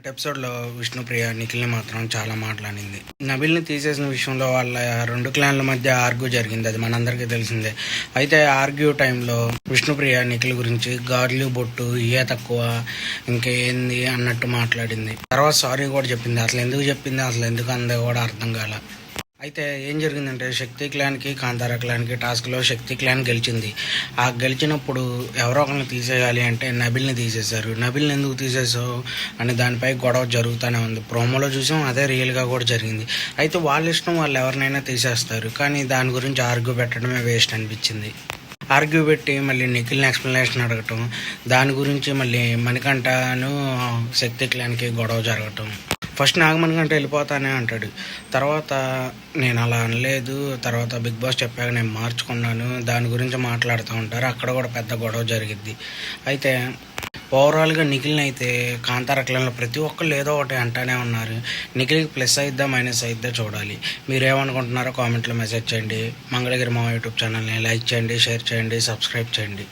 ఎపిసోడ్లో విష్ణుప్రియ నిఖిల్ని మాత్రం చాలా మాట్లాడింది. నబిల్ని తీసేసిన విషయంలో వాళ్ళ రెండు క్లాన్ల మధ్య ఆర్గ్యూ జరిగింది, అది మనందరికీ తెలిసిందే. అయితే ఆర్గ్యూ టైంలో విష్ణుప్రియ నిఖిల్ గురించి గార్లు బొట్టు ఇయే తక్కువ ఇంకేంది అన్నట్టు మాట్లాడింది. తర్వాత సారీ కూడా చెప్పింది. అసలు ఎందుకు అందో కూడా అర్థం కాల. అయితే ఏం జరిగిందంటే శక్తి క్లాన్కి కాంతారా క్లాన్కి టాస్క్లో శక్తి క్లాన్ గెలిచింది. ఆ గెలిచినప్పుడు ఎవరో ఒకరిని తీసేయాలి అంటే నబిల్ని తీసేశారు. నబిల్ని ఎందుకు తీసేసావు అని దానిపై గొడవ జరుగుతూనే ఉంది. ప్రోమోలో చూసాం, అదే రియల్గా కూడా జరిగింది. అయితే వాళ్ళ ఇష్టం, వాళ్ళు ఎవరినైనా తీసేస్తారు, కానీ దాని గురించి ఆర్గ్యూ పెట్టడమే వేస్ట్ అనిపించింది. ఆర్గ్యూ పెట్టి మళ్ళీ నిఖిల్ని ఎక్స్ప్లెనేషన్ అడగటం, దాని గురించి మళ్ళీ మణికంఠను శక్తి క్లాన్కి గొడవ జరగటం. ఫస్ట్ నాగమణికంఠ వెళ్ళిపోతానే అంటాడు, తర్వాత నేను అలా అనలేదు, తర్వాత బిగ్ బాస్ చెప్పాక నేను మార్చుకున్నాను, దాని గురించి మాట్లాడుతూ ఉంటారు. అక్కడ కూడా పెద్ద గొడవ జరిగిద్ది. అయితే ఓవరాల్గా నిఖిల్ని అయితే కాంతారా క్లాన్లో ప్రతి ఒక్కళ్ళు ఏదో ఒకటి అంటానే ఉన్నారు. నిఖిల్కి ప్లస్ అయిద్దా మైనస్ అయిద్దా చూడాలి. మీరేమనుకుంటున్నారో కామెంట్లో మెసేజ్ చేయండి. మంగళగిరి మా యూట్యూబ్ ఛానల్ని లైక్ చేయండి, షేర్ చేయండి, సబ్స్క్రైబ్ చేయండి.